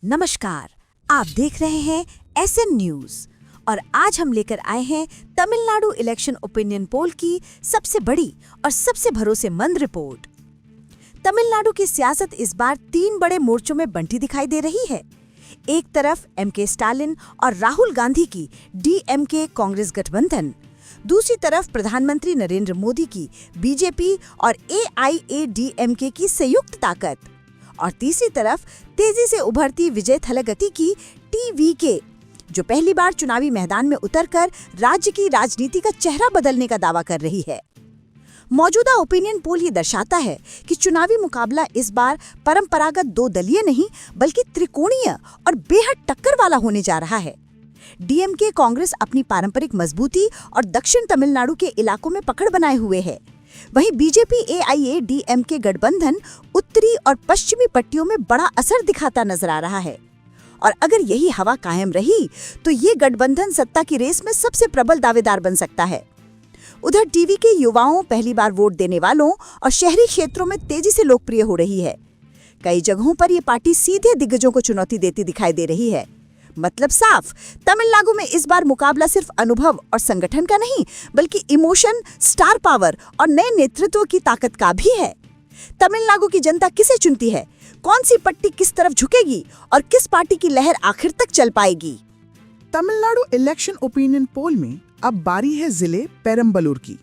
नमस्कार, आप देख रहे हैं एसएन न्यूज और आज हम लेकर आए हैं तमिलनाडु इलेक्शन ओपिनियन पोल की सबसे बड़ी और सबसे भरोसेमंद रिपोर्ट। तमिलनाडु की सियासत इस बार 3 बड़े मोर्चों में बंटी दिखाई दे रही है। एक तरफ एमके स्टालिन और राहुल गांधी की डीएमके कांग्रेस गठबंधन, दूसरी तरफ प्रधानमंत्री नरेंद्र मोदी की बीजेपी और एआईएडीएमके की संयुक्त ताकत, और तीसरी तरफ तेजी से उभरती विजय थलगती की टीवीके, जो पहली बार चुनावी मैदान में उतरकर राज्य की राजनीति का चेहरा बदलने का दावा कर रही है। मौजूदा ओपिनियन पोल ये दर्शाता है कि चुनावी मुकाबला इस बार परंपरागत 2 दलीय नहीं बल्कि त्रिकोणीय और बेहद टक्कर वाला होने जा रहा है। डीएमके कांग्रेस अपनी पारंपरिक मजबूती और दक्षिण तमिलनाडु के इलाकों में पकड़ बनाए हुए है, वहीं बीजेपी एआईएडीएमके गठबंधन उत्तरी और पश्चिमी पट्टियों में बड़ा असर दिखाता नजर आ रहा है। और अगर यही हवा कायम रही तो ये गठबंधन सत्ता की रेस में सबसे प्रबल दावेदार बन सकता है। उधर टीवी के युवाओं, पहली बार वोट देने वालों और शहरी क्षेत्रों में तेजी से लोकप्रिय हो रही है। कई जगहों पर ये पार्टी सीधे दिग्गजों को चुनौती देती दिखाई दे रही है। मतलब साफ, तमिलनाडु में इस बार मुकाबला सिर्फ अनुभव और संगठन का नहीं बल्कि इमोशन, स्टार पावर और नए नेतृत्व की ताकत का भी है। तमिलनाडु की जनता किसे चुनती है, कौन सी पट्टी किस तरफ झुकेगी और किस पार्टी की लहर आखिर तक चल पाएगी। तमिलनाडु इलेक्शन ओपिनियन पोल में अब बारी है जिले पेरम्बलूर की,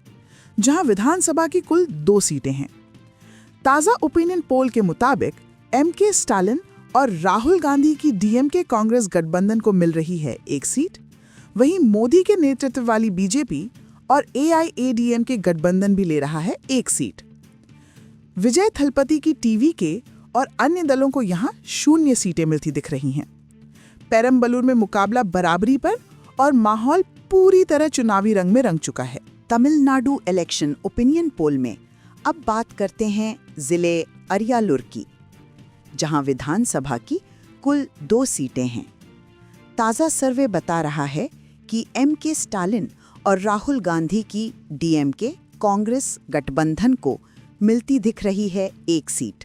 जहां विधानसभा की कुल 2 सीटें हैं। ताजा ओपिनियन पोल के मुताबिक एमके स्टालिन और राहुल गांधी की डीएमके कांग्रेस गठबंधन को मिल रही है 1 सीट, वहीं मोदी के नेतृत्व वाली बीजेपी और एआईएडीएमके गठबंधन भी ले रहा है 1 सीट। विजय थलपति की टीवीके और अन्य दलों को यहां 0 सीटें मिलती दिख रही हैं। पेरम्बलूर में मुकाबला बराबरी पर और माहौल पूरी तरह चुनावी रंग में रंग चुका है। तमिलनाडु इलेक्शन ओपिनियन पोल में अब बात करते हैं जिले अरियालूर की, जहां विधानसभा की कुल 2 सीटें हैं। ताज़ा सर्वे बता रहा है कि एमके स्टालिन और राहुल गांधी की डीएमके कांग्रेस गठबंधन को मिलती दिख रही है 1 सीट,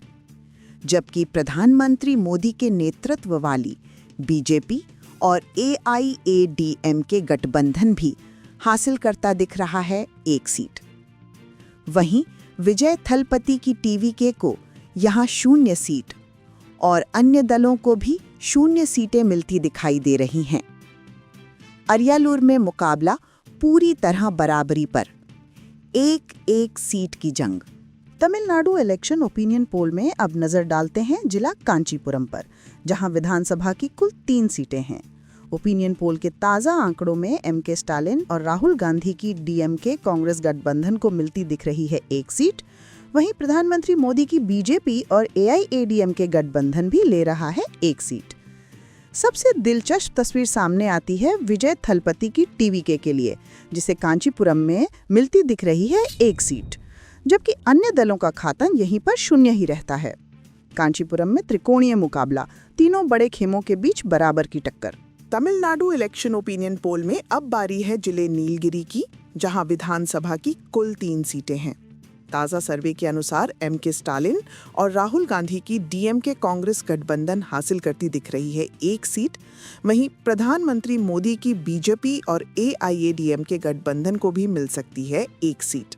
जबकि प्रधानमंत्री मोदी के नेतृत्व वाली बीजेपी और एआईएडीएमके गठबंधन भी हासिल करता दिख रहा है 1 सीट। वहीं विजय थलपति की टीवीके को यहां 0 सीट और अन्य दलों को भी 0 सीटें मिलती दिखाई दे रही हैं। अरियालूर में मुकाबला पूरी तरह बराबरी पर, 1-1 सीट की जंग। तमिलनाडु इलेक्शन ओपिनियन पोल में अब नजर डालते हैं जिला कांचीपुरम पर, जहां विधानसभा की कुल 3 सीटें हैं। ओपिनियन पोल के ताज़ा आंकड़ों में एमके स्टालिन और राहुल गांधी की डीएमके कांग्रेस गठबंधन को मिलती दिख रही है 1 सीट, वहीं प्रधानमंत्री मोदी की बीजेपी और एआईएडीएमके गठबंधन भी ले रहा है 1 सीट। सबसे दिलचस्प तस्वीर सामने आती है विजय थलपति की टीवीके के लिए, जिसे कांचीपुरम में मिलती दिख रही है 1 सीट, जबकि अन्य दलों का खाता यहीं पर 0 ही रहता है। कांचीपुरम में त्रिकोणीय मुकाबला, तीनों बड़े खेमों के बीच बराबर की टक्कर। तमिलनाडु इलेक्शन ओपिनियन पोल में अब बारी है जिले नीलगिरी की, जहां विधानसभा की कुल 3 सीटें हैं। ताज़ा सर्वे के अनुसार एमके स्टालिन और राहुल गांधी की डीएमके कांग्रेस गठबंधन हासिल करती दिख रही है 1 सीट, वहीं प्रधानमंत्री मोदी की बीजेपी और एआईएडीएमके गठबंधन को भी मिल सकती है 1 सीट।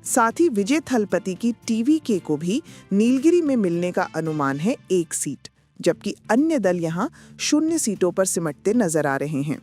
साथ ही विजय थलपति की टीवीके को भी नीलगिरी में मिलने का अनुमान है 1 सीट, जबकि अन्य दल यहां 0 सीटों पर सिमटते नजर आ रहे हैं।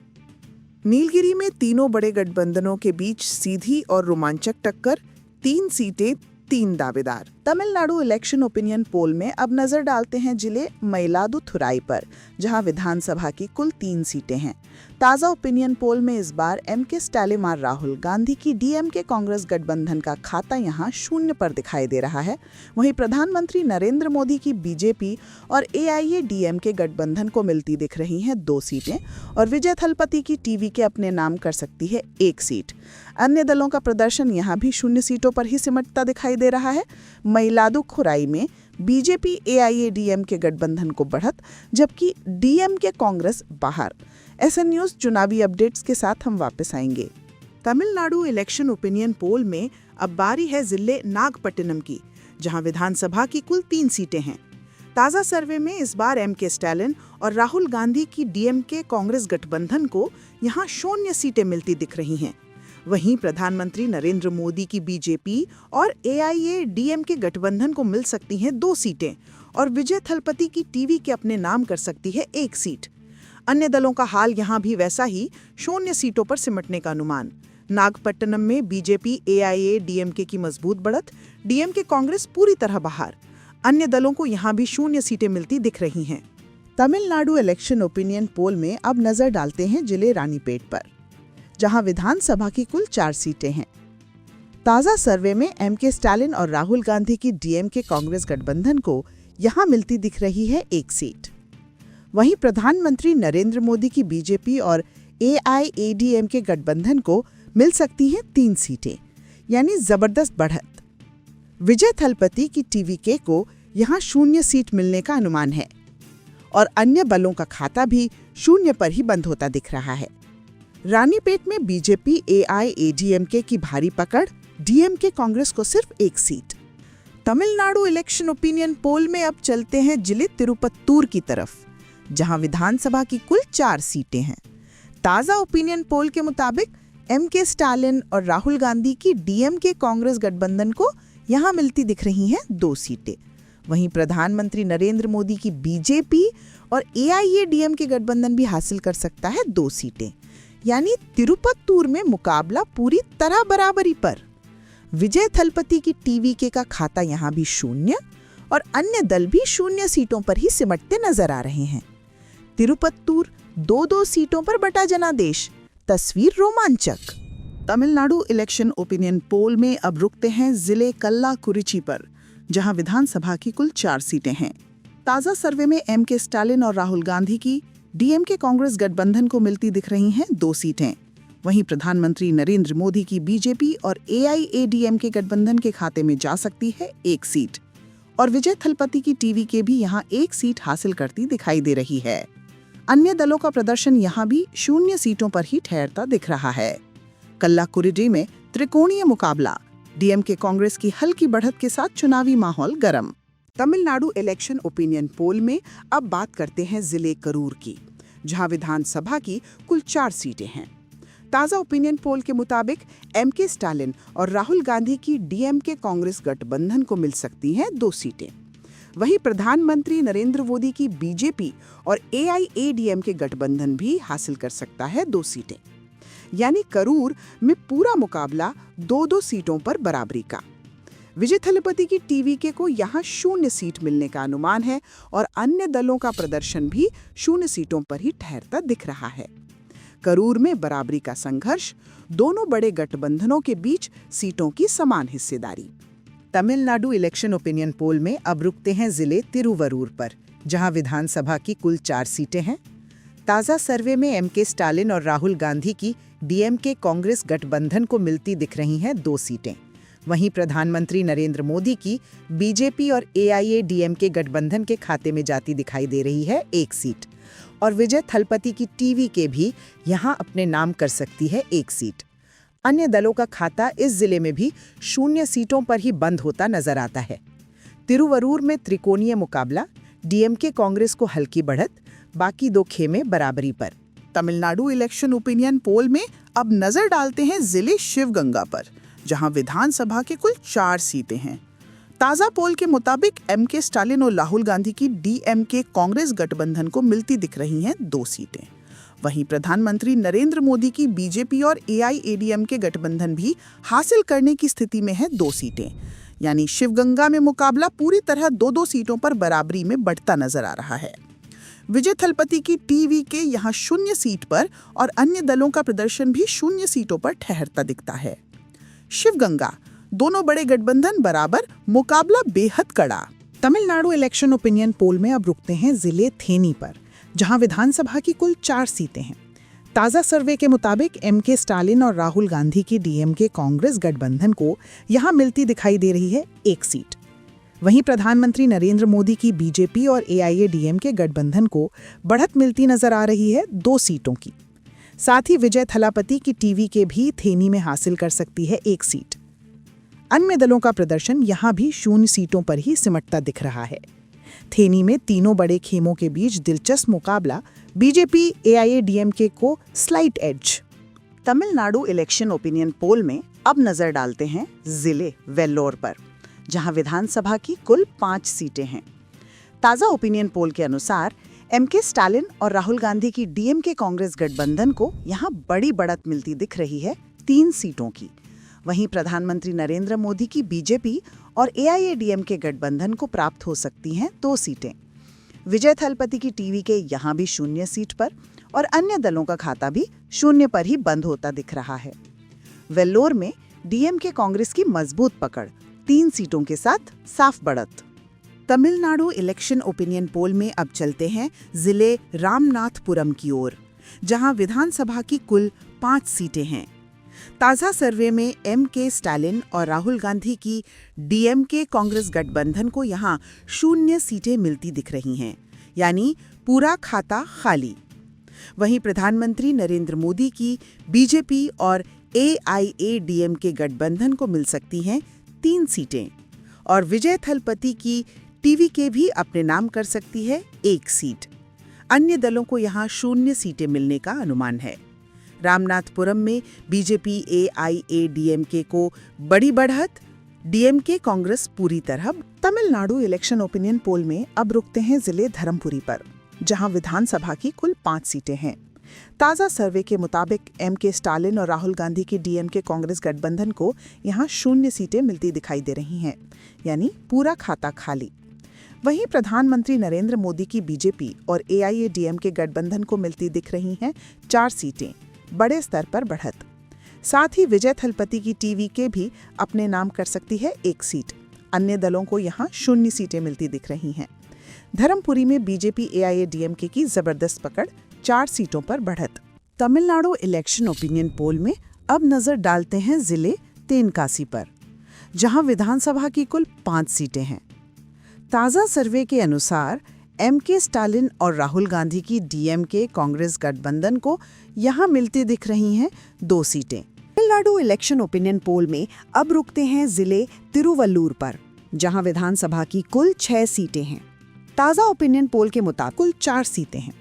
नीलगिरी में तीनों बड़े गठबंधनों के बीच सीधी और रोमांचक टक्कर, 3 सीटें, 3 दावेदार। तमिलनाडु इलेक्शन ओपिनियन पोल में अब नजर डालते हैं जिले मयिलादुथुराई पर, जहां विधानसभा की कुल 3 सीटें हैं। ताज़ा ओपिनियन पोल में इस बार एमके स्टालिन और राहुल गांधी की डीएमके कांग्रेस गठबंधन का खाता यहां 0 पर दिखाई दे रहा है, वहीं प्रधानमंत्री नरेंद्र मोदी की बीजेपी और एआईएडीएमके गठबंधन को मिलती दिख रही हैं 2 सीटें, और विजय थलपति की टीवीके अपने नाम कर सकती है 1 सीट। अन्य दलों का प्रदर्शन यहां भी 0 सीटों पर ही सिमटता दिखाई दे रहा है। मयिलादुथुराई में बीजेपी एआईएडीएमके गठबंधन को बढ़त, जबकि डीएमके कांग्रेस बाहर। एसएन न्यूज चुनावी अपडेट्स के साथ हम वापस आएंगे। तमिलनाडु इलेक्शन ओपिनियन पोल में अब बारी है जिले नागपट्टिनम की, जहां विधानसभा की कुल 3 सीटें हैं। ताज़ा सर्वे में इस बार एमके स्टालिन और राहुल गांधी की डीएमके कांग्रेस गठबंधन को यहाँ 0 सीटें मिलती दिख रही हैं। वहीं प्रधानमंत्री नरेंद्र मोदी की बीजेपी और एआईएडीएमके गठबंधन को मिल सकती हैं 2 सीटें और विजय थलपति की टीवी के अपने नाम कर सकती है 1 सीट। अन्य दलों का हाल यहाँ भी वैसा ही, 0 सीटों पर सिमटने का अनुमान। नागपट्टनम में बीजेपी एआईएडीएमके की मजबूत बढ़त, डीएमके कांग्रेस पूरी तरह बाहर। अन्य दलों को यहाँ भी 0 सीटें मिलती दिख रही हैं। तमिलनाडु इलेक्शन ओपिनियन पोल में अब नजर डालते हैं जिले रानीपेट पर, जहां विधानसभा की कुल 4 सीटें हैं। ताजा सर्वे में एमके स्टालिन और राहुल गांधी की डीएमके कांग्रेस गठबंधन को यहां मिलती दिख रही है 1 सीट। वहीं प्रधानमंत्री नरेंद्र मोदी की बीजेपी और एआईएडीएमके गठबंधन को मिल सकती हैं 3 सीटें, यानी जबरदस्त बढ़त। विजय थलपति की टीवीके को यहां 0 सीट मिलने का अनुमान है और अन्य बलों का खाता भी 0 पर ही बंद होता दिख रहा है। रानीपेट में बीजेपी एआईएडीएमके की भारी पकड़, डीएमके कांग्रेस को सिर्फ 1 seat. Tamil Nadu election opinion poll में अब चलते हैं जिले तिरुपत्तूर की तरफ, जहां विधानसभा की कुल 4 सीटें हैं। ताजा ओपिनियन पोल के मुताबिक एमके स्टालिन और राहुल गांधी की डीएमके कांग्रेस गठबंधन को यहां मिलती दिख रही हैं 2 सीटें। वहीं प्रधानमंत्री नरेंद्र मोदी की बीजेपी और एआईएडीएमके गठबंधन भी हासिल कर सकता है 2 सीटें, यानी तिरुपत्तूर में मुकाबला पूरी तरह बराबरी पर। विजय थलपति की टीवीके का खाता यहां भी 0 और अन्य दल भी 0 सीटों पर ही सिमटते नजर आ रहे हैं। तिरुपत्तूर 2-2 सीटों पर बटा जनादेश, तस्वीर रोमांचक। तमिलनाडु इलेक्शन ओपिनियन पोल में अब रुकते हैं जिले कल्लाकुरिची पर, जहां विधानसभा की कुल 4 सीटें हैं। ताजा सर्वे में एमके स्टालिन और राहुल गांधी की डीएमके कांग्रेस गठबंधन को मिलती दिख रही हैं 2 सीटें। वहीं प्रधानमंत्री नरेंद्र मोदी की बीजेपी और एआईएडीएमके गठबंधन के खाते में जा सकती है 1 सीट और विजय थलपति की टीवीके भी यहां 1 सीट हासिल करती दिखाई दे रही है। अन्य दलों का प्रदर्शन यहां भी 0 सीटों पर ही ठहरता दिख रहा है। कल्लाकुरिची में त्रिकोणीय मुकाबला, डीएमके कांग्रेस की हल्की बढ़त के साथ चुनावी माहौल गर्म। तमिलनाडु इलेक्शन ओपिनियन पोल में अब बात करते हैं जिले करूर की, जहां विधानसभा की कुल 4 सीटें हैं। ताजा ओपिनियन पोल के मुताबिक एमके स्टालिन और राहुल गांधी की डीएमके कांग्रेस गठबंधन को मिल सकती हैं 2 सीटें। वहीं प्रधानमंत्री नरेंद्र मोदी की बीजेपी और एआईएडीएमके गठबंधन भी हासिल कर सकता है 2 सीटें, यानी करूर में पूरा मुकाबला 2-2 सीटों पर बराबरी का। विजय थलपति की टीवीके को यहां 0 सीट मिलने का अनुमान है और अन्य दलों का प्रदर्शन भी 0 सीटों पर ही ठहरता दिख रहा है। करूर में बराबरी का संघर्ष, दोनों बड़े गठबंधनों के बीच सीटों की समान हिस्सेदारी। तमिलनाडु इलेक्शन ओपिनियन पोल में अब रुकते हैं जिले तिरुवरूर पर, जहां विधानसभा की कुल 4 सीटें हैं। ताजा सर्वे में एमके स्टालिन और राहुल गांधी की डीएमके कांग्रेस गठबंधन को मिलती दिख रही हैं 2 सीटें। वहीं प्रधानमंत्री नरेंद्र मोदी की बीजेपी और एआईएडीएमके गठबंधन के खाते में जाती दिखाई दे रही है 1 सीट और विजय थलपति की टीवीके भी यहां अपने नाम कर सकती है 1 सीट। अन्य दलों का खाता इस जिले में भी 0 सीटों पर ही बंद होता नजर आता है। तिरुवरूर में त्रिकोणीय मुकाबला, डीएमके कांग्रेस को हल्की बढ़त, बाकी 2 खेमे बराबरी पर। तमिलनाडु इलेक्शन ओपिनियन पोल में अब नजर डालते हैं जिले शिवगंगा पर, जहां विधानसभा के कुल 4 सीटें हैं। ताजा पोल के मुताबिक एमके स्टालिन और राहुल गांधी की डीएमके कांग्रेस गठबंधन को मिलती दिख रही हैं 2 सीटें। वहीं प्रधानमंत्री नरेंद्र मोदी की बीजेपी और एआईएडीएमके गठबंधन भी हासिल करने की स्थिति में है 2 सीटें, यानी शिवगंगा में मुकाबला पूरी तरह 2-2 सीटों पर बराबरी में बढ़ता नजर आ रहा है। विजय थलपति की टीवीके यहां 0 सीट पर और अन्य दलों का प्रदर्शन भी 0 सीटों पर ठहरता दिखता है। शिवगंगा, दोनों बड़े गठबंधन बराबर, मुकाबला बेहद कड़ा। तमिलनाडु इलेक्शन ओपिनियन पोल में अब रुकते हैं जिले थेनी पर, जहां विधानसभा की कुल 4 सीटें हैं। ताजा सर्वे के मुताबिक एमके स्टालिन और राहुल गांधी की डीएमके कांग्रेस गठबंधन को यहां मिलती दिखाई दे रही है 1 सीट। वहीं प्रधानमंत्री नरेंद्र मोदी की बीजेपी और एआईएडीएमके गठबंधन को बढ़त मिलती नजर आ रही है 2 सीटों की। साथ ही विजय थलापति की टीवीके भी थेनी में हासिल कर सकती है 1 सीट। अन्य दलों का प्रदर्शन यहां भी 0 सीटों पर ही सिमटता दिख रहा है। थेनी में तीनों बड़े खेमों के बीच दिलचस्प मुकाबला, बीजेपी एआईएडीएमके को slight edge. Tamil Nadu election opinion poll में अब नजर डालते हैं जिले वेल्लोर पर, जहां विधानसभा की कुल 5 सीटें हैं। ताजा ओपिनियन पोल के अनुसार एमके स्टालिन और राहुल गांधी की डीएमके कांग्रेस गठबंधन को यहां बड़ी बढ़त मिलती दिख रही है 3 सीटों की। वहीं प्रधानमंत्री नरेंद्र मोदी की बीजेपी और एआईएडीएमके गठबंधन को प्राप्त हो सकती हैं 2 सीटें। विजय थलपति की टीवी के यहां भी 0 सीट पर और अन्य दलों का खाता भी 0 पर ही बंद होता दिख रहा है। वेल्लोर में डीएमके कांग्रेस की मजबूत पकड़, 3 सीटों के साथ साफ बढ़त। तमिलनाडु इलेक्शन ओपिनियन पोल में अब चलते हैं जिले रामनाथपुरम की ओर, जहां विधानसभा की कुल 5 सीटें हैं। ताजा सर्वे में एमके स्टालिन और राहुल गांधी की डीएमके कांग्रेस गठबंधन को यहां 0 सीटें मिलती दिख रही हैं, यानी पूरा खाता खाली। वहीं प्रधानमंत्री नरेंद्र मोदी की बीजेपी और एआईएडीएमके गठबंधन को मिल सकती हैं 3 सीटें और विजय थलपति की टीवीके भी अपने नाम कर सकती है 1 सीट। अन्य दलों को यहां 0 सीटें मिलने का अनुमान है। रामनाथपुरम में बीजेपी एआईएडीएमके को बड़ी बढ़त, डीएमके कांग्रेस पूरी तरह। तमिलनाडु इलेक्शन ओपिनियन पोल में अब रुकते हैं जिले धर्मपुरी पर, जहां विधानसभा की कुल 5 सीटें हैं। ताजा सर्वे के मुताबिक एमके स्टालिन और राहुल गांधी की डीएमके कांग्रेस गठबंधन को यहां 0 सीटें मिलती दिखाई दे रही हैं, यानी पूरा खाता खाली। वहीं प्रधानमंत्री नरेंद्र मोदी की बीजेपी और एआईएडीएमके गठबंधन को मिलती दिख रही हैं 4 सीटें, बड़े स्तर पर बढ़त। साथ ही विजय थलपति की टीवीके भी अपने नाम कर सकती है 1 सीट। अन्य दलों को यहां 0 सीटें मिलती दिख रही हैं। धर्मपुरी में बीजेपी एआईएडीएमके की जबरदस्त पकड़, 4 सीटों पर बढ़त। तमिलनाडु इलेक्शन ओपिनियन पोल में अब नजर डालते हैं जिले तेनकासी पर, जहां विधानसभा की कुल 5 सीटें हैं। ताजा सर्वे के अनुसार एमके स्टालिन और राहुल गांधी की डीएमके कांग्रेस गठबंधन को यहां मिलती दिख रही हैं 2 सीटें। तमिलनाडु इलेक्शन ओपिनियन पोल में अब रुकते हैं जिले तिरुवल्लूर पर, जहां विधानसभा की कुल 6 सीटें हैं। ताजा ओपिनियन पोल के मुताबिक कुल 4 सीटें हैं।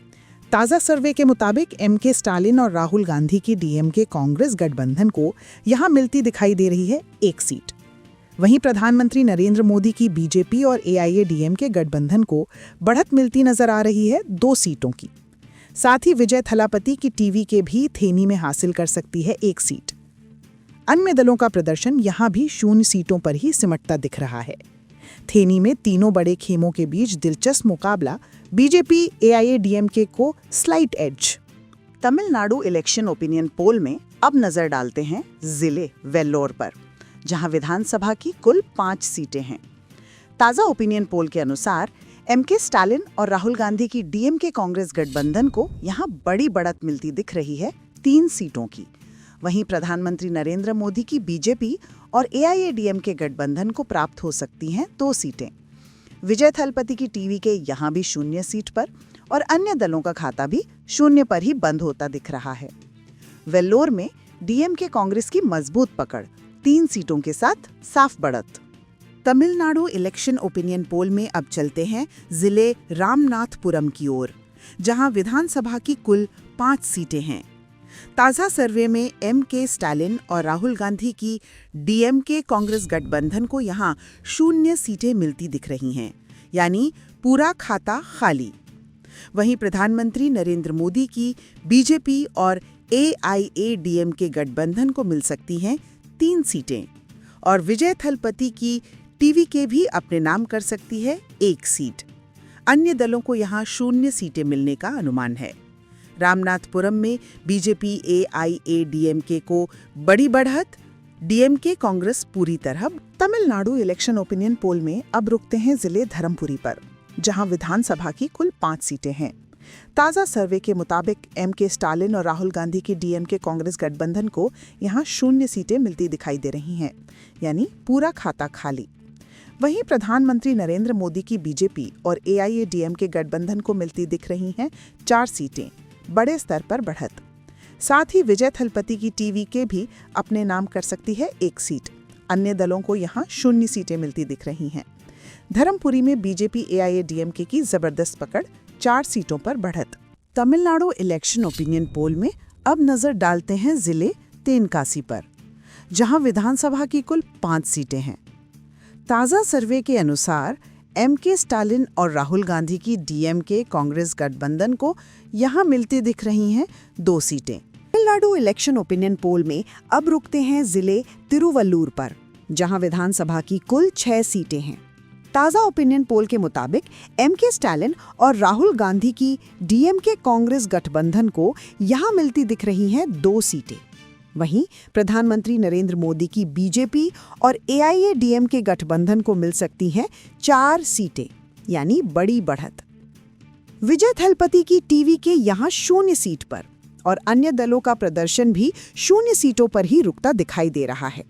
ताजा सर्वे के मुताबिक एमके स्टालिन और राहुल गांधी की डीएमके कांग्रेस गठबंधन को यहां मिलती दिखाई दे रही है 1 सीट। वहीं प्रधानमंत्री नरेंद्र मोदी की बीजेपी और एआईएडीएमके गठबंधन को बढ़त मिलती नजर आ रही है 2 सीटों की। साथ ही विजय थलापति की टीवीके भी थेनी में हासिल कर सकती है 1 सीट। अन्य दलों का प्रदर्शन यहां भी 0 सीटों पर ही सिमटता दिख रहा है। थेनी में तीनों बड़े खेमों के बीच दिलचस्प मुकाबला, बीजेपी एआईएडीएमके को slight edge. Tamil Nadu election opinion poll में अब नजर डालते हैं जिले वेल्लोर पर, जहां विधानसभा की कुल 5 सीटें हैं। ताजा ओपिनियन पोल के अनुसार एमके स्टालिन और राहुल गांधी की डीएमके कांग्रेस गठबंधन को यहां बड़ी बढ़त मिलती दिख रही है 3 सीटों की। वहीं प्रधानमंत्री नरेंद्र मोदी की बीजेपी और एआईएडीएमके गठबंधन को प्राप्त हो सकती हैं 2 सीटें। विजय थलपति की टीवीके यहां भी 0 सीट पर और अन्य दलों का खाता भी 0 पर ही बंद होता दिख रहा है। वेल्लोर में डीएमके कांग्रेस की मजबूत पकड़, 3 सीटों के साथ साफ बढ़त। तमिलनाडु इलेक्शन ओपिनियन पोल में अब चलते हैं जिले रामनाथपुरम की ओर, जहां विधानसभा की कुल 5 सीटें हैं। ताजा सर्वे में एमके स्टालिन और राहुल गांधी की डीएमके कांग्रेस गठबंधन को यहां 0 सीटें मिलती दिख रही हैं, यानी पूरा खाता खाली। वहीं प्रधानमंत्री नरेंद्र मोदी की बीजेपी और एआईएडीएमके गठबंधन को मिल सकती हैं 3 सीटें और विजय थलपति की टीवीके भी अपने नाम कर सकती है 1 सीट। अन्य दलों को यहां 0 सीटें मिलने का अनुमान है। रामनाथपुरम में बीजेपी एआईएडीएमके को बड़ी बढ़त, डीएमके कांग्रेस पूरी तरह। तमिलनाडु इलेक्शन ओपिनियन पोल में अब रुकते हैं जिले धर्मपुरी पर, जहां विधानसभा की कुल 5 सीटें हैं। ताजा सर्वे के मुताबिक एमके स्टालिन और राहुल गांधी की डीएमके कांग्रेस गठबंधन को यहां 0 सीटें मिलती दिखाई दे रही हैं, यानी पूरा खाता खाली। वहीं प्रधानमंत्री नरेंद्र मोदी की बीजेपी और एआईएडीएमके गठबंधन को मिलती दिख रही हैं 4 सीटें, बड़े स्तर पर बढ़त। साथ ही विजय थलपति की टीवीके भी अपने नाम कर सकती है 1 सीट। अन्य दलों को यहां 0 सीटें मिलती दिख रही हैं। धर्मपुरी में बीजेपी एआईएडीएमके की जबरदस्त पकड़, 4 सीटों पर बढ़त। तमिलनाडु इलेक्शन ओपिनियन पोल में अब नजर डालते हैं जिले तेनकासी पर, जहां विधानसभा की कुल 5 सीटें हैं। ताज़ा सर्वे के अनुसार एमके स्टालिन और राहुल गांधी की डीएमके कांग्रेस गठबंधन को यहां मिलती दिख रही हैं 2 सीटें। तमिलनाडु इलेक्शन ओपिनियन पोल में अब रुकते हैं जिले तिरुवल्लुर पर, जहां विधानसभा की कुल 6 सीटें हैं। ताज़ा ओपिनियन पोल के मुताबिक एमके स्टालिन और राहुल गांधी की डीएमके कांग्रेस गठबंधन को यहां मिलती दिख रही हैं 2 सीटें। वहीं प्रधानमंत्री नरेंद्र मोदी की बीजेपी और एआईएडीएमके गठबंधन को मिल सकती हैं 4 सीटें, यानी बड़ी बढ़त। विजय थलपति की टीवी के यहां 0 सीट पर और अन्य दलों का प्रदर्शन भी 0 सीटों पर ही रुकता दिखाई दे रहा है।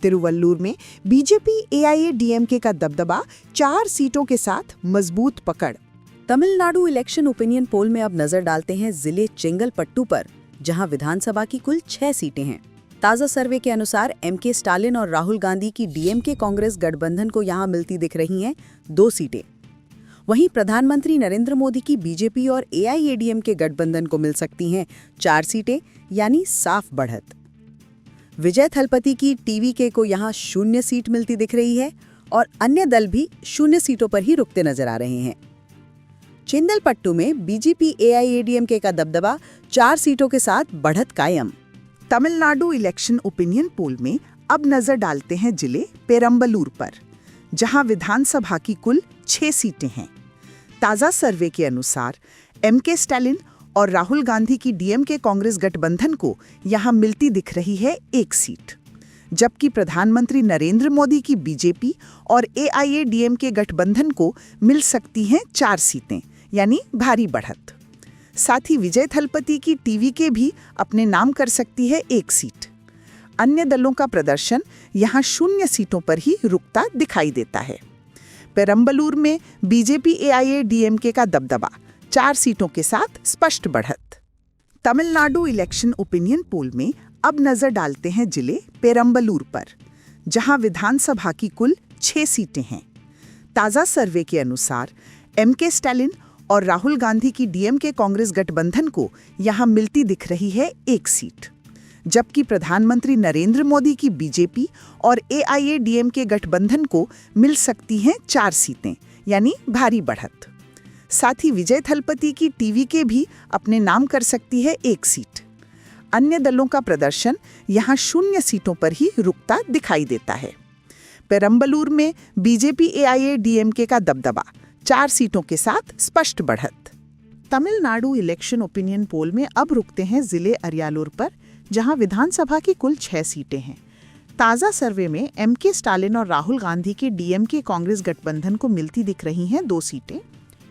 तिरुवल्लुर में बीजेपी एआईएडीएमके का दबदबा 4 सीटों के साथ मजबूत पकड़। तमिलनाडु इलेक्शन ओपिनियन पोल में अब नजर डालते हैं जिले चेंगलपट्टू पर, जहां विधानसभा की कुल 6 सीटें हैं। ताज़ा सर्वे के अनुसार एमके स्टालिन और राहुल गांधी की डीएमके कांग्रेस गठबंधन को यहां मिलती दिख रही हैं 2 सीटें। वहीं प्रधानमंत्री नरेंद्र मोदी की बीजेपी और एआईएडीएमके गठबंधन को मिल सकती हैं 4 सीटें, यानी साफ बढ़त। विजय थलपति की टीवीके को यहां 0 सीट मिलती दिख रही है और अन्य दल भी 0 सीटों पर ही रुकते नजर आ रहे हैं। चेंगलपट्टू में बीजेपी एआईएडीएमके का दबदबा 4 सीटों के साथ बढ़त कायम। तमिलनाडु इलेक्शन ओपिनियन पोल में अब नजर डालते हैं जिले पेरम्बलूर पर, जहां विधानसभा की कुल 6 सीटें हैं। ताज़ा सर्वे के अनुसार एमके स्टालिन और राहुल गांधी की डीएमके कांग्रेस गठबंधन को यहां मिलती दिख रही है 1 सीट, जबकि प्रधानमंत्री नरेंद्र मोदी की बीजेपी और एआईएडीएमके गठबंधन को मिल सकती हैं 4 सीटें, यानी भारी बढ़त। साथ ही विजय थलपति की टीवीके भी अपने नाम कर सकती है 1 सीट। अन्य दलों का प्रदर्शन यहां 0 सीटों पर ही रुकता दिखाई देता है। पेरम्बलूर में बीजेपी एआईएडीएमके का दबदबा 4 सीटों के साथ स्पष्ट बढ़त। तमिलनाडु इलेक्शन ओपिनियन पोल में अब नजर डालते हैं जिले पेरम्बलूर पर, जहां विधानसभा की कुल 6 सीटें हैं। ताज़ा सर्वे के अनुसार एमके स्टालिन और राहुल गांधी की डीएमके कांग्रेस गठबंधन को यहां मिलती दिख रही है 1 सीट, जबकि प्रधानमंत्री नरेंद्र मोदी की बीजेपी और एआईएडीएमके गठबंधन को मिल सकती हैं 4 सीटें, यानी भारी बढ़त। साथ ही विजय थलपति की टीवीके भी अपने नाम कर सकती है 1 सीट। अन्य दलों का प्रदर्शन यहां 0 सीटों पर ही रुकता दिखाई देता है। पेरम्बलूर में बीजेपी एआईएडीएमके का दबदबा 4 सीटों के साथ स्पष्ट बढ़त। तमिलनाडु इलेक्शन ओपिनियन पोल में अब रुकते हैं जिले अरियालूर पर, जहां विधानसभा की कुल 6 सीटें हैं। ताज़ा सर्वे में एमके स्टालिन और राहुल गांधी की डीएमके कांग्रेस गठबंधन को मिलती दिख रही हैं 2 सीटें,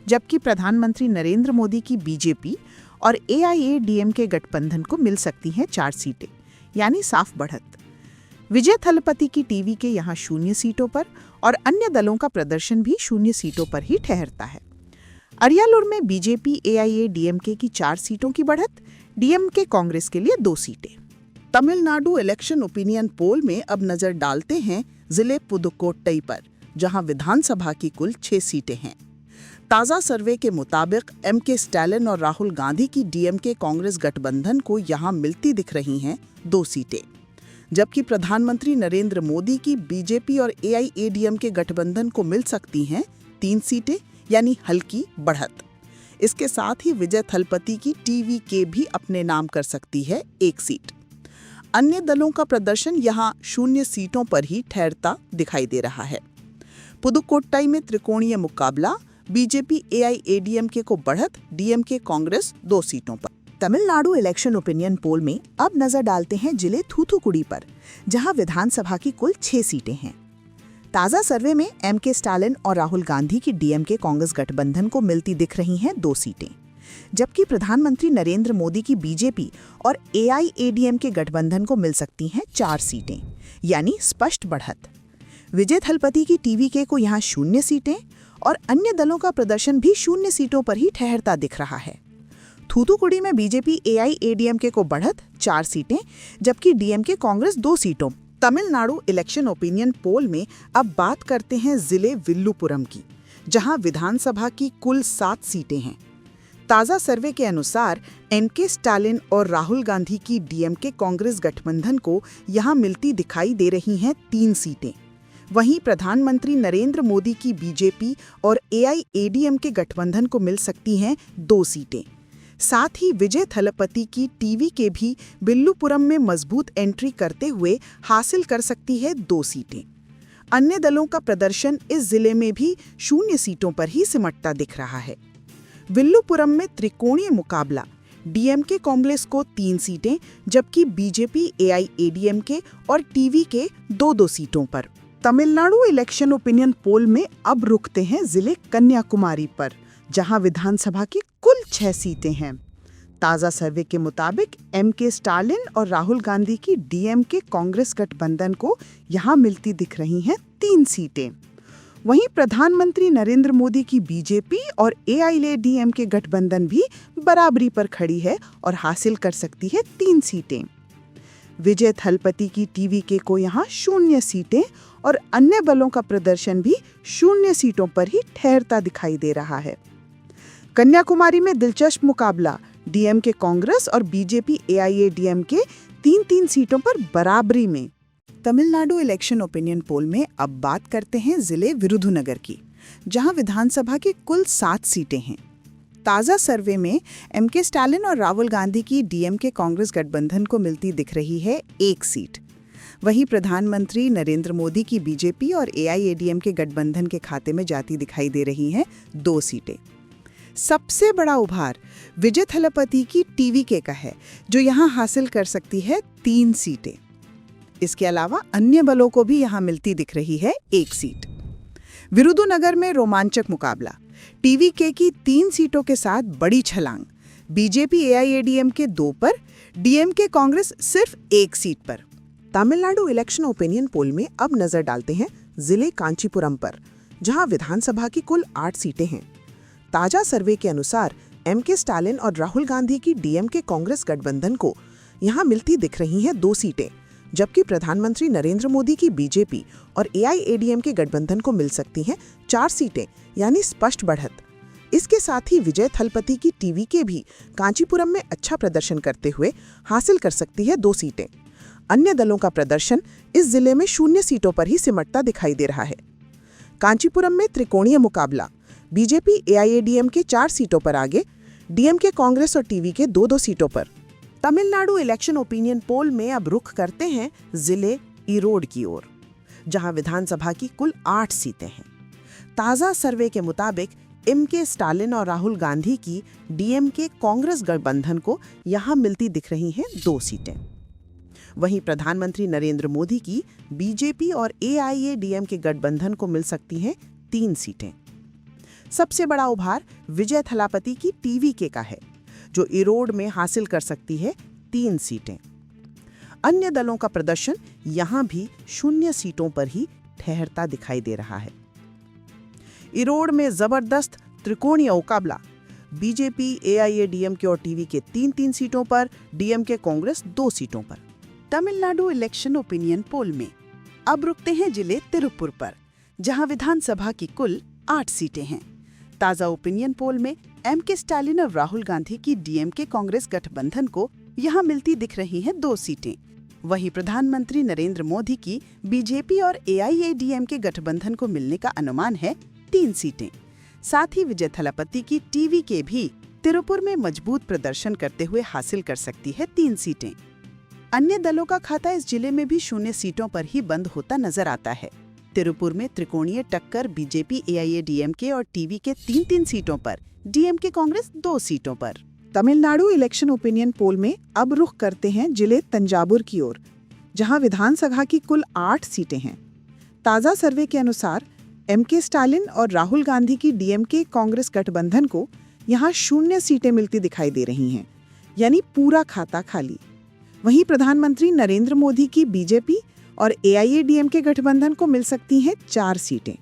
जबकि प्रधानमंत्री नरेंद्र मोदी की बीजेपी और एआईएडीएमके गठबंधन को मिल सकती हैं 4 सीटें, यानी साफ बढ़त। विजय थलपति की टीवीके यहां 0 सीटों पर और अन्य दलों का प्रदर्शन भी 0 सीटों पर ही ठहरता है। अरियालूर में बीजेपी एआईएडीएमके की 4 सीटों की बढ़त, डीएमके कांग्रेस के लिए 2 सीटें। तमिलनाडु इलेक्शन ओपिनियन पोल में अब नजर डालते हैं जिले पुदुकोट्टई पर, जहां विधानसभा की कुल 6 सीटें हैं। ताज़ा सर्वे के मुताबिक एमके स्टालिन और राहुल गांधी की डीएमके कांग्रेस गठबंधन को यहां मिलती दिख रही हैं 2 सीटें, जबकि प्रधानमंत्री नरेंद्र मोदी की बीजेपी और एआईएडीएमके गठबंधन को मिल सकती हैं 3 सीटें, यानी हल्की बढ़त। इसके साथ ही विजय थलपति की टीवीके भी अपने नाम कर सकती है 1 सीट। अन्य दलों का प्रदर्शन यहां 0 सीटों पर ही ठहरता दिखाई दे रहा है। पुदुकोट्टई में त्रिकोणीय मुकाबला, बीजेपी एआईएडीएमके को बढ़त, डीएमके कांग्रेस 2 सीटों पर। तमिलनाडु इलेक्शन ओपिनियन पोल में अब नजर डालते हैं जिले थूथुकुडी पर, जहां विधानसभा की कुल 6 सीटें हैं। ताज़ा सर्वे में एमके स्टालिन और राहुल गांधी की डीएमके कांग्रेस गठबंधन को मिलती दिख रही हैं 2 सीटें, जबकि प्रधानमंत्री नरेंद्र मोदी की बीजेपी और एआईएडीएमके गठबंधन को मिल सकती हैं 4 सीटें, यानी स्पष्ट बढ़त। विजय थलपति की टीवीके को यहां 0 सीटें और अन्य दलों का प्रदर्शन भी 0 सीटों पर ही ठहरता दिख रहा है। थूथुकुडी में बीजेपी एआईएडीएमके को बढ़त 4 सीटें, जबकि डीएमके कांग्रेस 2 सीटों तमिलनाडु इलेक्शन ओपिनियन पोल में अब बात करते हैं जिले विल्लुपुरम की, जहां विधानसभा की कुल 7 सीटें हैं। ताजा सर्वे के अनुसार एमके स्टालिन और राहुल गांधी की डीएमके कांग्रेस गठबंधन को यहां मिलती दिखाई दे रही हैं 3 सीटें। वहीं प्रधानमंत्री नरेंद्र मोदी की बीजेपी और एआईएडीएमके गठबंधन को मिल सकती हैं 2 सीटें। साथ ही विजय थलपति की टीवीके भी विल्लुपुरम में मजबूत एंट्री करते हुए हासिल कर सकती है 2 सीटें। अन्य दलों का प्रदर्शन इस जिले में भी 0 सीटों पर ही सिमटता दिख रहा है। विल्लुपुरम में त्रिकोणीय मुकाबला, डीएमके कांग्रेस को 3 सीटें जबकि बीजेपी एआईएडीएमके और टीवीके 2-2 सीटों पर। तमिलनाडु इलेक्शन ओपिनियन पोल में अब रुकते हैं जिले कन्याकुमारी पर, जहां विधानसभा की कुल 6 सीटें हैं। ताजा सर्वे के मुताबिक एमके स्टालिन और राहुल गांधी की डीएमके कांग्रेस गठबंधन को यहां मिलती दिख रही हैं 3 सीटें। वहीं प्रधानमंत्री नरेंद्र मोदी की बीजेपी और एआईएडीएमके गठबंधन भी बराबरी पर खड़ी है और हासिल कर सकती है 3 सीटें। विजय थलपति की टीवीके को यहां 0 सीटें और अन्य बलों का प्रदर्शन भी 0 सीटों पर ही ठहरता दिखाई दे रहा है। कन्याकुमारी में दिलचस्प मुकाबला, डीएमके कांग्रेस और बीजेपी एआईएडीएमके 3-3 सीटों पर बराबरी में। तमिलनाडु इलेक्शन ओपिनियन पोल में अब बात करते हैं जिले विरुधुनगर की, जहां विधानसभा की कुल 7 सीटें हैं। ताजा सर्वे में एमके स्टालिन और राहुल गांधी की डीएमके कांग्रेस गठबंधन को मिलती दिख रही है 1 सीट। वहीं प्रधानमंत्री नरेंद्र मोदी की बीजेपी और एआईएडीएमके गठबंधन के खाते में जाती दिखाई दे रही हैं 2 सीटें। सबसे बड़ा उभार विजय थलपति की टीवीके का है, जो यहां हासिल कर सकती है 3 सीटें। इसके अलावा अन्य बलों को भी यहां मिलती दिख रही है 1 सीट। विरुधुनगर में रोमांचक मुकाबला, टीवीके की 3 सीटों के साथ बड़ी छलांग, बीजेपी एआईएडीएमके 2 पर, डीएमके कांग्रेस सिर्फ 1 सीट पर। तमिलनाडु इलेक्शन ओपिनियन पोल में अब नजर डालते हैं जिले कांचीपुरम पर, जहां विधानसभा की कुल 8 सीटें हैं। ताजा सर्वे के अनुसार एमके स्टालिन और राहुल गांधी की डीएमके कांग्रेस गठबंधन को यहां मिलती दिख रही हैं 2 सीटें, जबकि प्रधानमंत्री नरेंद्र मोदी की बीजेपी और एआईएडीएमके गठबंधन को मिल सकती हैं 4 सीटें, यानी स्पष्ट बढ़त। इसके साथ ही विजय थलपति की टीवीके भी कांचीपुरम में अच्छा प्रदर्शन करते हुए हासिल कर सकती है 2 सीटें। अन्य दलों का प्रदर्शन इस जिले में 0 सीटों पर ही सिमटता दिखाई दे रहा है। कांचीपुरम में त्रिकोणीय मुकाबला, बीजेपी एआईएडीएमके 4 सीटों पर आगे, डीएमके कांग्रेस और टीवीके 2-2 सीटों पर। तमिलनाडु इलेक्शन ओपिनियन पोल में अब रुख करते हैं जिले ईरोड की ओर, जहां विधानसभा की कुल 8 सीटें हैं। ताजा सर्वे के मुताबिक एमके स्टालिन और राहुल गांधी की डीएमके कांग्रेस गठबंधन को यहां मिलती दिख रही हैं 2 सीटें। वहीं प्रधानमंत्री नरेंद्र मोदी की बीजेपी और एआईएडीएमके गठबंधन को मिल सकती हैं 3 सीटें। सबसे बड़ा उभार विजय थलापति की टीवीके का है, जो ईरोड में हासिल कर सकती है 3 सीटें। अन्य दलों का प्रदर्शन यहां भी 0 सीटों पर ही ठहरता दिखाई दे रहा है। ईरोड में जबरदस्त त्रिकोणीय मुकाबला, बीजेपी एआईएडीएमके और टीवीके 3-3 सीटों पर, डीएमके कांग्रेस 2 सीटों पर। तमिलनाडु इलेक्शन ओपिनियन पोल में अब रुकते हैं जिले तिरुपुर पर, जहां विधानसभा की कुल 8 सीटें हैं। ताजा ओपिनियन पोल में एमके स्टालिन और राहुल गांधी की डीएमके कांग्रेस गठबंधन को यहां मिलती दिख रही हैं 2 सीटें। वहीं प्रधानमंत्री नरेंद्र मोदी की बीजेपी और एआईएडीएमके गठबंधन को मिलने का अनुमान है 3 सीटें। साथ ही विजय थलापति की टीवीके भी तिरुपुर में मजबूत प्रदर्शन करते हुए हासिल कर सकती है 3 सीटें। अन्य दलों का खाता इस जिले में भी 0 सीटों पर ही बंद होता नजर आता है। तिरुपुर में त्रिकोणीय टक्कर बीजेपी एआईएडीएमके और टीवीके 3-3 सीटों पर, डीएमके कांग्रेस 2 सीटों पर। तमिलनाडु इलेक्शन ओपिनियन पोल में अब रुख करते हैं जिले तंजावुर की ओर, जहां विधानसभा की कुल 8 सीटें हैं। ताजा सर्वे के अनुसार एमके स्टालिन और राहुल गांधी की डीएमके कांग्रेस गठबंधन को यहां 0 सीटें मिलती दिखाई दे रही हैं, यानी पूरा खाता खाली। वहीं प्रधानमंत्री नरेंद्र मोदी की बीजेपी और एआईएडीएमके गठबंधन को मिल सकती हैं 4 सीटें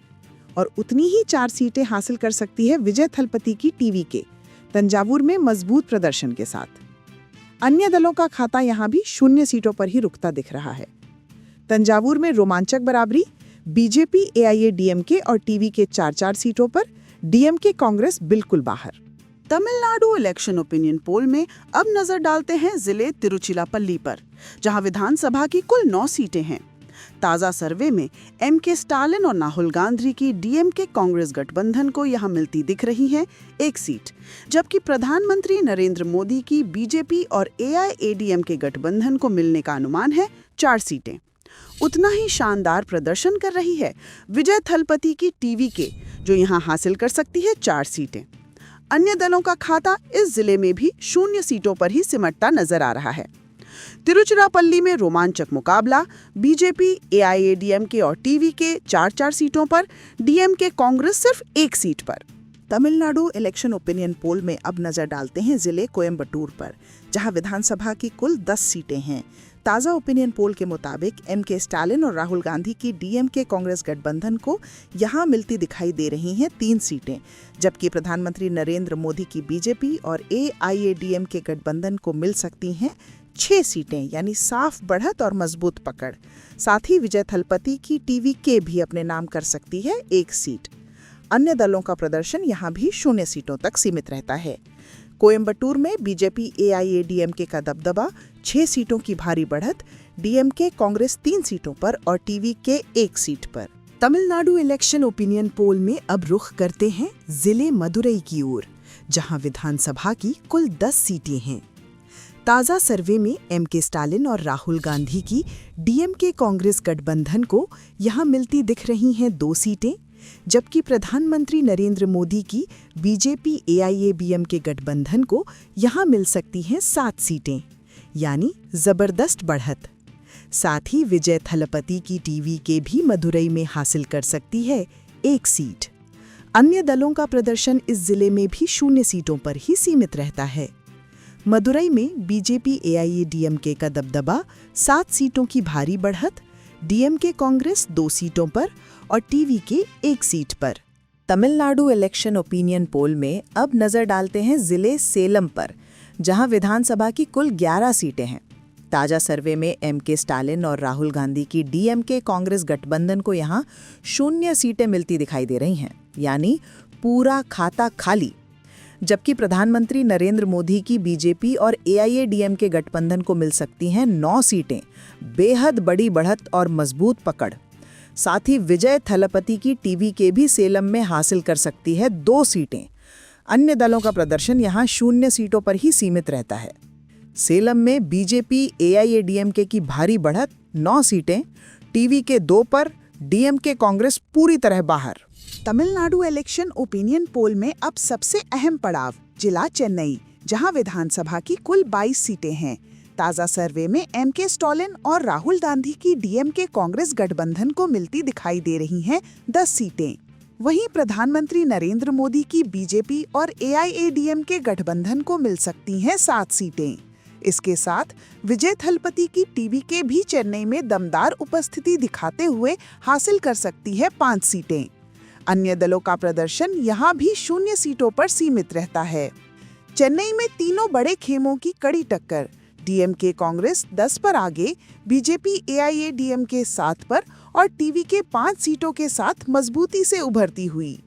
और उतनी ही 4 सीटें हासिल कर सकती है विजय थलपति की टीवीके तंजावुर में मजबूत प्रदर्शन के साथ। अन्य दलों का खाता यहां भी 0 सीटों पर ही रुकता दिख रहा है। तंजावुर में रोमांचक बराबरी, बीजेपी, एआईएडीएमके और टीवी के 4-4 सीटों पर, डीएमके कांग्रेस बिल्कुल बाहर। तमिलनाडु इलेक्शन ओपिनियन पोल में अब नजर डालते हैं जिले तिरुचिरापल्ली पर, जहां विधानसभा की कुल 9 सीटें हैं। ताजा सर्वे में एमके स्टालिन और राहुल गांधी की डीएमके कांग्रेस गठबंधन को यहां मिलती दिख रही है 1 सीट, जबकि प्रधानमंत्री नरेंद्र मोदी की बीजेपी और एआईएडीएमके गठबंधन को मिलने का अनुमान है 4 सीटें। उतना ही शानदार प्रदर्शन कर रही है विजय थलपति की टीवीके, जो यहां हासिल कर सकती है 4 सीटें। अन्य दलों का खाता इस जिले में भी 0 सीटों पर ही सिमटता नजर आ रहा है। तिरुचिरापल्ली में रोमांचक मुकाबला, बीजेपी, एआईएडीएमके और टीवी के 4-4 सीटों पर, डीएमके कांग्रेस सिर्फ 1 सीट पर। तमिलनाडु इलेक्शन ओपिनियन पोल में अब नजर डालते हैं जिले कोयम्बटूर पर, जहां विधानसभा की कुल 10 सीटें हैं। ताज़ा ओपिनियन पोल के मुताबिक एमके स्टालिन और राहुल गांधी की डीएमके कांग्रेस गठबंधन को यहां मिलती दिखाई दे रही हैं 3 सीटें, जबकि प्रधानमंत्री नरेंद्र मोदी की बीजेपी और एआईएडीएमके गठबंधन को मिल सकती हैं 6 सीटें, यानी साफ बढ़त और मजबूत पकड़। साथ ही विजय थलपति की टीवीके भी अपने नाम कर सकती है 1 सीट। अन्य दलों का प्रदर्शन यहाँ भी 0 सीटों तक सीमित रहता है। कोयम्बटूर में बीजेपी, एआईएडीएमके का दबदबा, 6 सीटों की भारी बढ़त, डीएमके कांग्रेस 3 सीटों पर और टीवीके 1 सीट पर। तमिलनाडु इलेक्शन ओपिनियन पोल में अब रुख करते हैं जिले मदुरई की ओर, जहां विधानसभा की कुल 10 सीटें हैं। ताज़ा सर्वे में एमके स्टालिन और राहुल गांधी की डीएमके कांग्रेस गठबंधन को यहां मिलती दिख रही हैं 2 सीटें, जबकि प्रधानमंत्री नरेंद्र मोदी की बीजेपी, एआईएडीएमके गठबंधन को यहां मिल सकती हैं 7 सीटें, यानी जबरदस्त बढ़त। साथ ही विजय थलपति की टीवीके भी मदुरई में हासिल कर सकती है 1 सीट। अन्य दलों का प्रदर्शन इस जिले में भी 0 सीटों पर ही सीमित रहता है। मदुरई में बीजेपी, एआईएडीएमके का दबदबा, 7 सीटों की भारी बढ़त, डीएमके कांग्रेस 2 सीटों पर और टीवीके 1 सीट पर। तमिलनाडु इलेक्शन ओपिनियन पोल में अब नजर डालते हैं जिले सेलम पर, जहां विधानसभा की कुल 11 सीटें हैं। ताजा सर्वे में एमके स्टालिन और राहुल गांधी की डीएमके कांग्रेस गठबंधन को यहां 0 सीटें मिलती दिखाई दे रही हैं, यानी पूरा खाता खाली, जबकि प्रधानमंत्री नरेंद्र मोदी की बीजेपी और एआईएडीएमके गठबंधन को मिल सकती हैं 9 सीटें, बेहद बड़ी बढ़त और मजबूत पकड़। साथ ही विजय थलपति की टीवीके भी सेलम में हासिल कर सकती है 2 सीटें। अन्य दलों का प्रदर्शन यहां 0 सीटों पर ही सीमित रहता है। सेलम में बीजेपी, एआईएडीएमके की भारी बढ़त, 9 सीटें, टीवीके 2 पर, डीएमके कांग्रेस पूरी तरह बाहर। तमिलनाडु इलेक्शन ओपिनियन पोल में अब सबसे अहम पड़ाव जिला चेन्नई, जहां विधानसभा की कुल 22 सीटें हैं। ताजा सर्वे में एमके स्टालिन और राहुल गांधी की डीएमके कांग्रेस गठबंधन को मिलती दिखाई दे रही हैं 10 सीटें। वहीं प्रधानमंत्री नरेंद्र मोदी की बीजेपी और एआईएडीएमके गठबंधन को मिल सकती हैं 7 सीटें। इसके साथ विजय थलपति की टीवीके भी चेन्नई में दमदार उपस्थिति दिखाते हुए हासिल कर सकती है 5 सीटें। अन्य दलों का प्रदर्शन यहां भी 0 सीटों पर सीमित रहता है। चेन्नई में तीनों बड़े खेमों की कड़ी टक्कर, डीएमके कांग्रेस 10 पर आगे, बीजेपी, एआईएडीएमके 7 पर और टीवीके 5 सीटों के साथ मजबूती से उभरती हुई।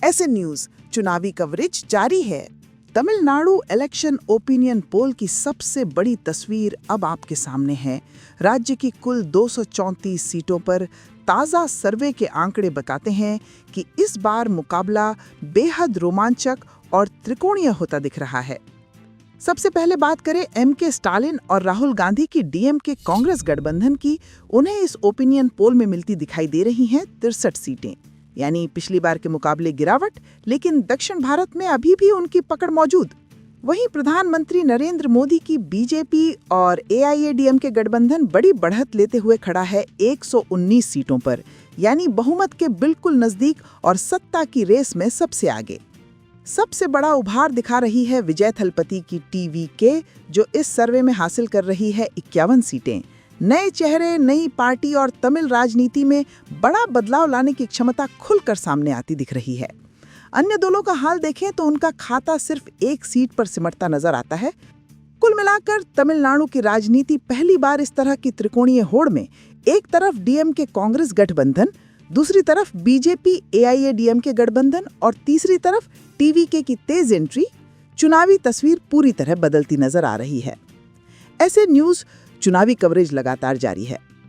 एसएन न्यूज़ चुनावी कवरेज जारी है। तमिलनाडु इलेक्शन ओपिनियन पोल की सबसे बड़ी तस्वीर अब आपके सामने है। राज्य की कुल 234 सीटों पर ताज़ा सर्वे के आंकड़े बताते हैं कि इस बार मुकाबला बेहद रोमांचक और त्रिकोणीय होता दिख रहा है। सबसे पहले बात करें एमके स्टालिन और राहुल गांधी की डीएमके कांग्रेस गठबंधन की। उन्हें इस ओपिनियन पोल में मिलती दिखाई दे रही हैं 63 सीटें, यानी पिछली बार के मुकाबले गिरावट, लेकिन दक्षिण भारत में अभी भी उनकी पकड़ मौजूद। वहीं प्रधानमंत्री नरेंद्र मोदी की बीजेपी और एआईएडीएमके गठबंधन बड़ी बढ़त लेते हुए खड़ा है 119 सीटों पर, यानी बहुमत के बिल्कुल नजदीक और सत्ता की रेस में सबसे आगे। सबसे बड़ा उभार दिखा रही है विजय थलपति की टीवीके, जो इस सर्वे में हासिल कर रही है 51 सीटें। नए चेहरे, नई पार्टी और तमिल राजनीति में बड़ा बदलाव लाने की क्षमता खुलकर सामने आती दिख रही है। अन्य दलों का हाल देखें तो उनका खाता सिर्फ 1 सीट पर सिमटता नजर आता है। कुल मिलाकर तमिलनाडु की राजनीति पहली बार इस तरह की त्रिकोणीय होड़ में एक तरफ डीएमके कांग्रेस गठबंधन, दूसरी तरफ बीजेपी एआईएडीएमके गठबंधन और तीसरी तरफ टीवीके की तेज एंट्री, चुनावी तस्वीर पूरी तरह बदलती नजर आ रही है। ऐसे न्यूज चुनावी कवरेज लगातार जारी है।